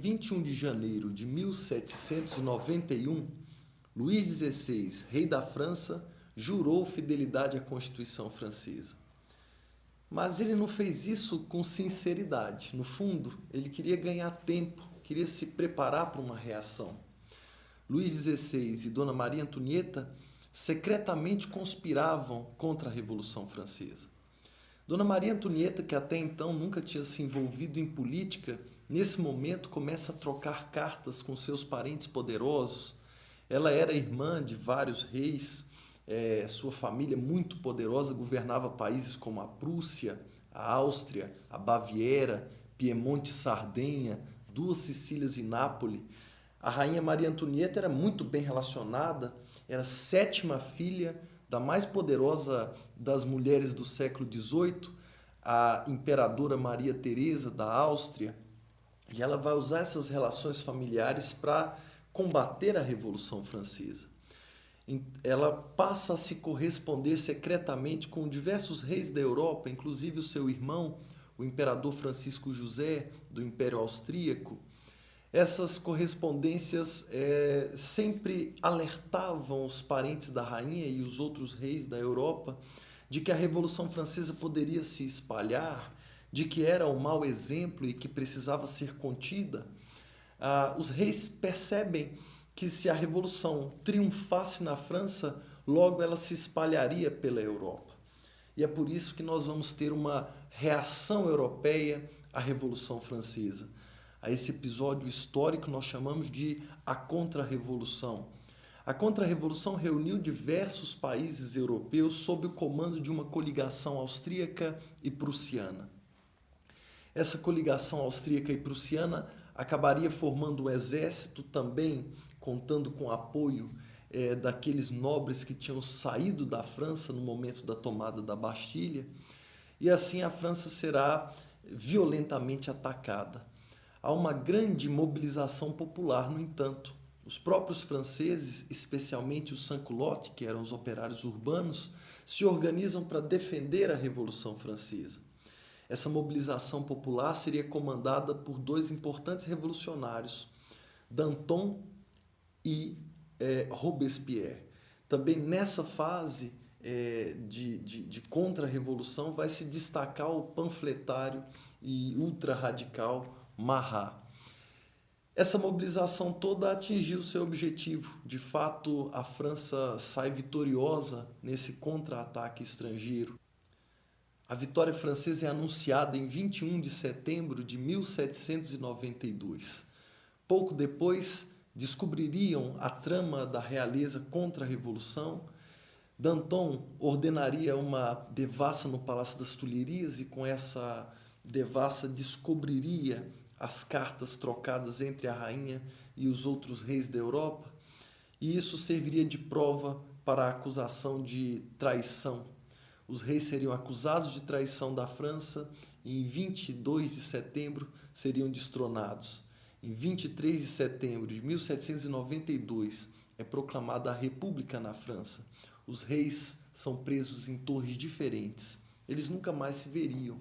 21 de janeiro de 1791, Luís XVI, rei da França, jurou fidelidade à Constituição francesa. Mas ele não fez isso com sinceridade. No fundo, ele queria ganhar tempo, queria se preparar para uma reação. Luís XVI e Dona Maria Antonieta secretamente conspiravam contra a Revolução Francesa. Dona Maria Antonieta, que até então nunca tinha se envolvido em política, nesse momento começa a trocar cartas com seus parentes poderosos. Ela era irmã de vários reis, sua família muito poderosa governava países como a Prússia, a Áustria, a Baviera, Piemonte e Sardenha, duas Sicílias e Nápoles. A rainha Maria Antonieta era muito bem relacionada, era a sétima filha da mais poderosa das mulheres do século XVIII, a imperadora Maria Teresa da Áustria, e ela vai usar essas relações familiares para combater a Revolução Francesa. Ela passa a se corresponder secretamente com diversos reis da Europa, inclusive o seu irmão, o imperador Francisco José, do Império Austríaco. Essas correspondências sempre alertavam os parentes da rainha e os outros reis da Europa de que a Revolução Francesa poderia se espalhar, de que era um mau exemplo e que precisava ser contida. Os reis percebem que se a Revolução triunfasse na França, logo ela se espalharia pela Europa. E é por isso que nós vamos ter uma reação europeia à Revolução Francesa. A esse episódio histórico nós chamamos de a Contra-Revolução. A Contra-Revolução reuniu diversos países europeus sob o comando de uma coligação austríaca e prussiana. Essa coligação austríaca e prussiana acabaria formando um exército também contando com o apoio daqueles nobres que tinham saído da França no momento da tomada da Bastilha, e assim a França será violentamente atacada. Há uma grande mobilização popular, no entanto. Os próprios franceses, especialmente os sans-culottes, que eram os operários urbanos, se organizam para defender a Revolução Francesa. Essa mobilização popular seria comandada por dois importantes revolucionários, Danton e Robespierre. Também nessa fase de contra-revolução vai se destacar o panfletário e ultra-radical Marat. Essa mobilização toda atingiu seu objetivo. De fato, a França sai vitoriosa nesse contra-ataque estrangeiro. A vitória francesa é anunciada em 21 de setembro de 1792. Pouco depois, descobririam a trama da realeza contra a Revolução. Danton ordenaria uma devassa no Palácio das Tulherias e com essa devassa descobriria as cartas trocadas entre a rainha e os outros reis da Europa, e isso serviria de prova para a acusação de traição. Os reis seriam acusados de traição da França e em 22 de setembro seriam destronados. Em 23 de setembro de 1792 é proclamada a República na França. Os reis são presos em torres diferentes. Eles nunca mais se veriam.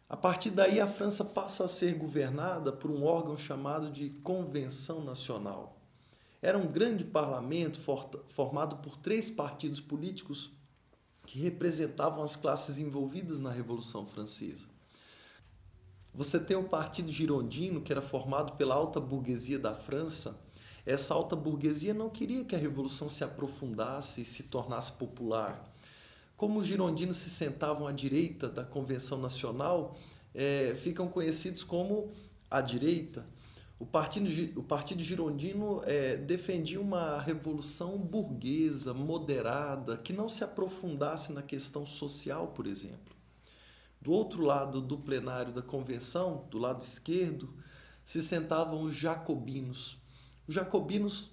A partir daí, a França passa a ser governada por um órgão chamado de Convenção Nacional. Era um grande parlamento formado por 3 partidos políticos que representavam as classes envolvidas na Revolução Francesa. Você tem o Partido Girondino, que era formado pela alta burguesia da França. Essa alta burguesia não queria que a Revolução se aprofundasse e se tornasse popular. Como os girondinos se sentavam à direita da Convenção Nacional, ficam conhecidos como a direita. O Partido Girondino defendia uma revolução burguesa, moderada, que não se aprofundasse na questão social, por exemplo. Do outro lado do plenário da Convenção, do lado esquerdo, se sentavam os jacobinos. Os jacobinos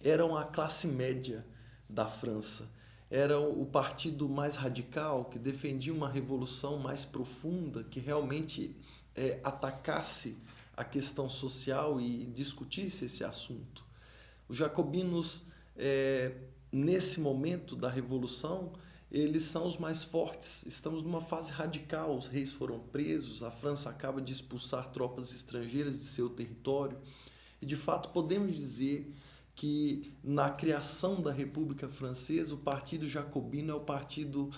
eram a classe média da França. Era o partido mais radical, que defendia uma revolução mais profunda, que realmente atacasse a questão social e discutisse esse assunto. Os jacobinos, nesse momento da revolução, eles são os mais fortes. Estamos numa fase radical, os reis foram presos, a França acaba de expulsar tropas estrangeiras de seu território. E, de fato, podemos dizer que na criação da República Francesa, o Partido Jacobino é o partido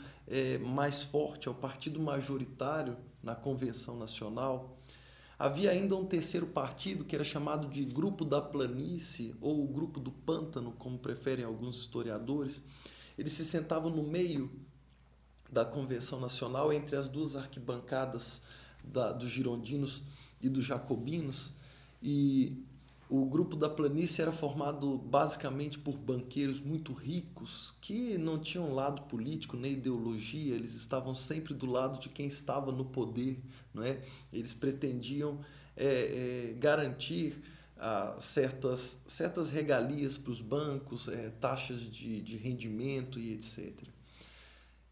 mais forte, é o partido majoritário na Convenção Nacional. Havia ainda um terceiro partido que era chamado de Grupo da Planície ou o Grupo do Pântano, como preferem alguns historiadores. Eles se sentavam no meio da Convenção Nacional, entre as duas arquibancadas dos girondinos e dos jacobinos, e o Grupo da Planície era formado basicamente por banqueiros muito ricos que não tinham lado político nem ideologia, eles estavam sempre do lado de quem estava no poder, não é? Eles pretendiam garantir certas regalias para os bancos, taxas de rendimento e etc.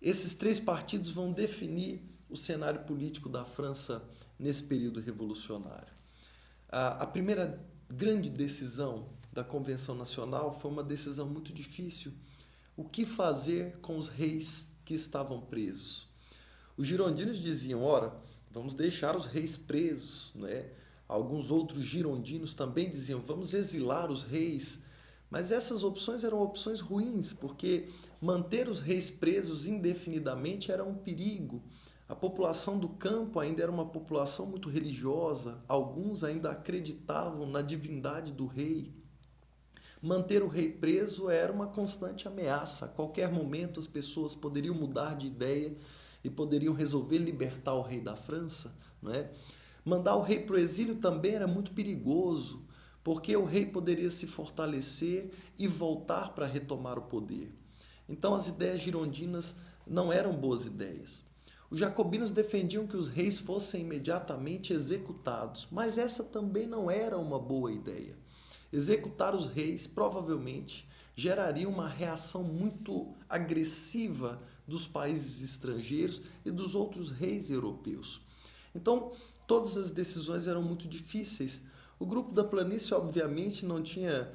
Esses três partidos vão definir o cenário político da França nesse período revolucionário. A primeira grande decisão da Convenção Nacional foi uma decisão muito difícil. O que fazer com os reis que estavam presos? Os girondinos diziam, ora, vamos deixar os reis presos, né? Alguns outros girondinos também diziam, vamos exilar os reis. Mas essas opções eram opções ruins, porque manter os reis presos indefinidamente era um perigo. A população do campo ainda era uma população muito religiosa, alguns ainda acreditavam na divindade do rei. Manter o rei preso era uma constante ameaça. A qualquer momento as pessoas poderiam mudar de ideia e poderiam resolver libertar o rei da França, não é? Mandar o rei para o exílio também era muito perigoso, porque o rei poderia se fortalecer e voltar para retomar o poder. Então as ideias girondinas não eram boas ideias. Os jacobinos defendiam que os reis fossem imediatamente executados, mas essa também não era uma boa ideia. Executar os reis provavelmente geraria uma reação muito agressiva dos países estrangeiros e dos outros reis europeus. Então, todas as decisões eram muito difíceis. O Grupo da Planície, obviamente, não tinha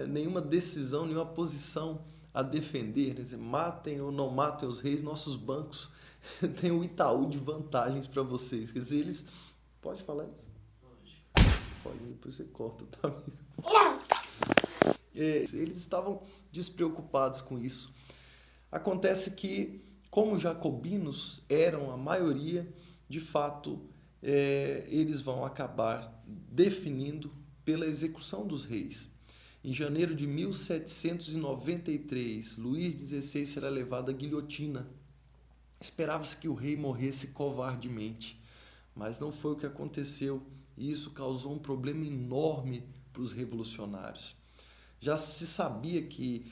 nenhuma decisão, nenhuma posição a defender. Quer dizer, matem ou não matem os reis, nossos bancos têm o Itaú de vantagens para vocês. Quer dizer, eles... Pode falar isso? Pode, depois você corta, tá, amigo? Eles estavam despreocupados com isso. Acontece que, como os jacobinos eram a maioria, de fato, eles vão acabar definindo pela execução dos reis. Em janeiro de 1793, Luís XVI será levado à guilhotina. Esperava-se que o rei morresse covardemente, mas não foi o que aconteceu, e isso causou um problema enorme para os revolucionários. Já se sabia que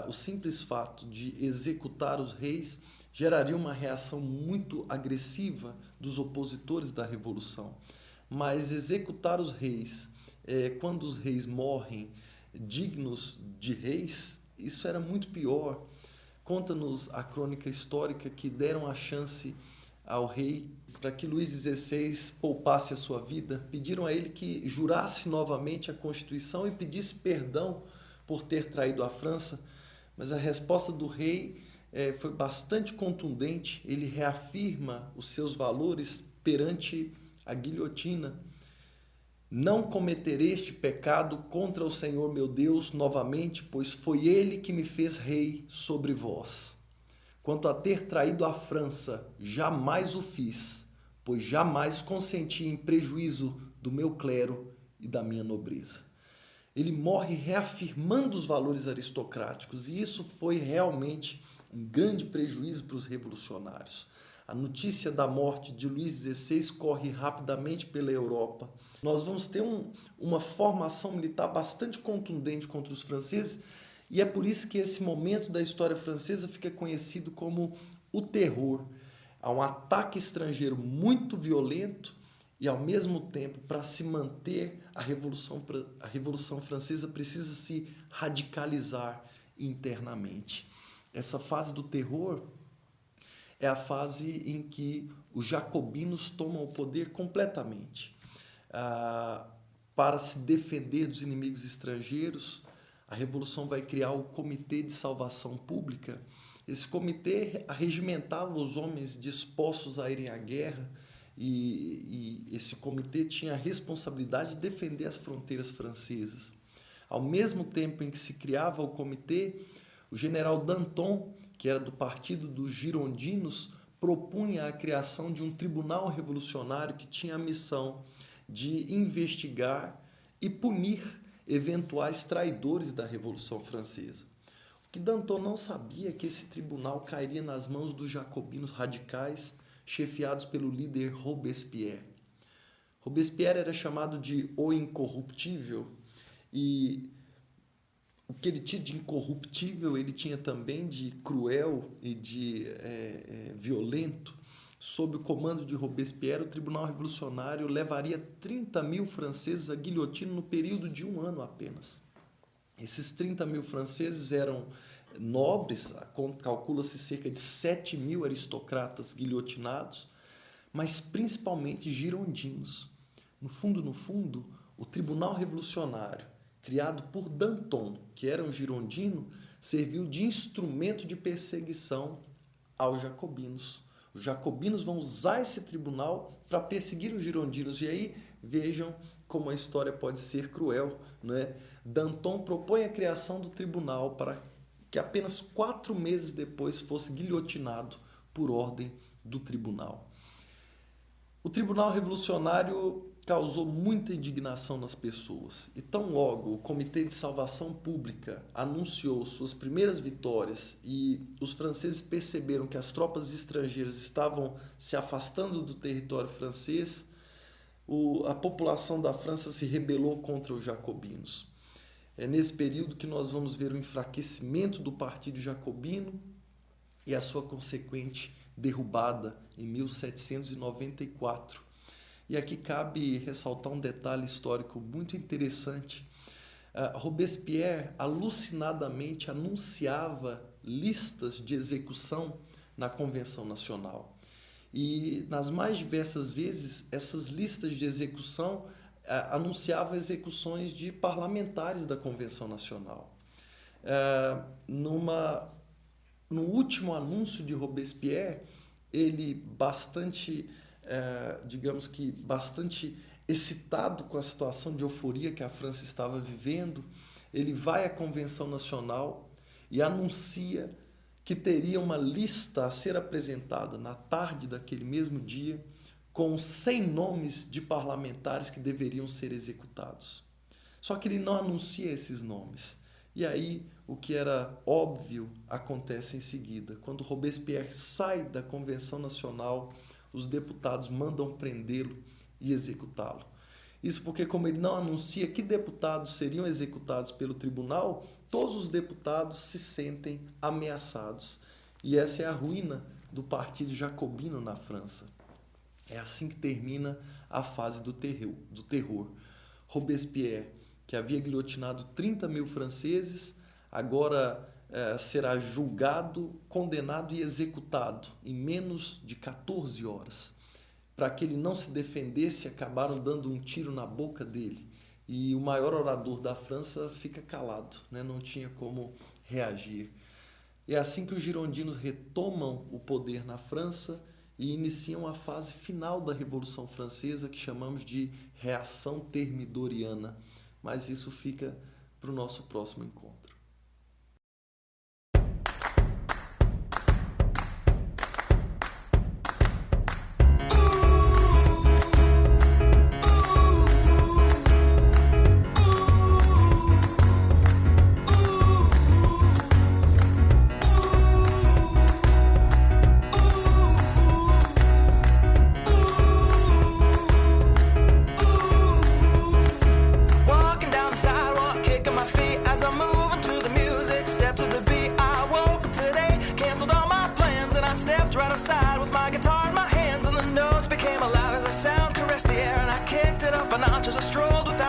o simples fato de executar os reis geraria uma reação muito agressiva dos opositores da Revolução. Mas executar os reis, quando os reis morrem dignos de reis, isso era muito pior. Conta-nos a crônica histórica que deram a chance ao rei para que Luís XVI poupasse a sua vida, pediram a ele que jurasse novamente a Constituição e pedisse perdão por ter traído a França, mas a resposta do rei foi bastante contundente. Ele reafirma os seus valores perante a guilhotina. Não cometerei este pecado contra o Senhor meu Deus novamente, pois foi ele que me fez rei sobre vós. Quanto a ter traído a França, jamais o fiz, pois jamais consenti em prejuízo do meu clero e da minha nobreza. Ele morre reafirmando os valores aristocráticos, e isso foi realmente um grande prejuízo para os revolucionários. A notícia da morte de Luís XVI corre rapidamente pela Europa. Nós vamos ter uma formação militar bastante contundente contra os franceses, e é por isso que esse momento da história francesa fica conhecido como o terror. Há um ataque estrangeiro muito violento e, ao mesmo tempo, para se manter a Revolução Francesa precisa se radicalizar internamente. Essa fase do terror é a fase em que os jacobinos tomam o poder completamente. Para se defender dos inimigos estrangeiros, a Revolução vai criar o Comitê de Salvação Pública, Esse comitê arregimentava os homens dispostos a irem à guerra e esse comitê tinha a responsabilidade de defender as fronteiras francesas. Ao mesmo tempo em que se criava o comitê, o general Danton, que era do partido dos Girondinos, propunha a criação de um tribunal revolucionário que tinha a missão de investigar e punir eventuais traidores da Revolução Francesa. O que Danton não sabia é que esse tribunal cairia nas mãos dos jacobinos radicais, chefiados pelo líder Robespierre. Robespierre era chamado de o Incorruptível, e o que ele tinha de incorruptível, ele tinha também de cruel e de violento. Sob o comando de Robespierre, o Tribunal Revolucionário levaria 30 mil franceses à guilhotina no período de um ano apenas. Esses 30 mil franceses eram nobres, calcula-se cerca de 7 mil aristocratas guilhotinados, mas principalmente girondinos. No fundo, o Tribunal Revolucionário, criado por Danton, que era um girondino, serviu de instrumento de perseguição aos jacobinos. Os jacobinos vão usar esse tribunal para perseguir os girondinos. E aí vejam como a história pode ser cruel, né? Danton propõe a criação do tribunal para que apenas 4 meses depois fosse guilhotinado por ordem do tribunal. O Tribunal Revolucionário causou muita indignação nas pessoas. E tão logo o Comitê de Salvação Pública anunciou suas primeiras vitórias e os franceses perceberam que as tropas estrangeiras estavam se afastando do território francês, a população da França se rebelou contra os jacobinos. É nesse período que nós vamos ver o enfraquecimento do Partido Jacobino e a sua consequente derrubada em 1794. E aqui cabe ressaltar um detalhe histórico muito interessante. Robespierre alucinadamente anunciava listas de execução na Convenção Nacional. E nas mais diversas vezes, essas listas de execução anunciavam execuções de parlamentares da Convenção Nacional. No último anúncio de Robespierre, ele bastante excitado com a situação de euforia que a França estava vivendo, ele vai à Convenção Nacional e anuncia que teria uma lista a ser apresentada na tarde daquele mesmo dia com 100 nomes de parlamentares que deveriam ser executados. Só que ele não anuncia esses nomes. E aí, o que era óbvio acontece em seguida. Quando Robespierre sai da Convenção Nacional, os deputados mandam prendê-lo e executá-lo. Isso porque, como ele não anuncia que deputados seriam executados pelo tribunal, todos os deputados se sentem ameaçados. E essa é a ruína do Partido Jacobino na França. É assim que termina a fase do terror. Robespierre, que havia guilhotinado 30 mil franceses, agora será julgado, condenado e executado em menos de 14 horas. Para que ele não se defendesse, acabaram dando um tiro na boca dele. E o maior orador da França fica calado, né? Não tinha como reagir. É assim que os girondinos retomam o poder na França e iniciam a fase final da Revolução Francesa, que chamamos de reação termidoriana. Mas isso fica para o nosso próximo encontro.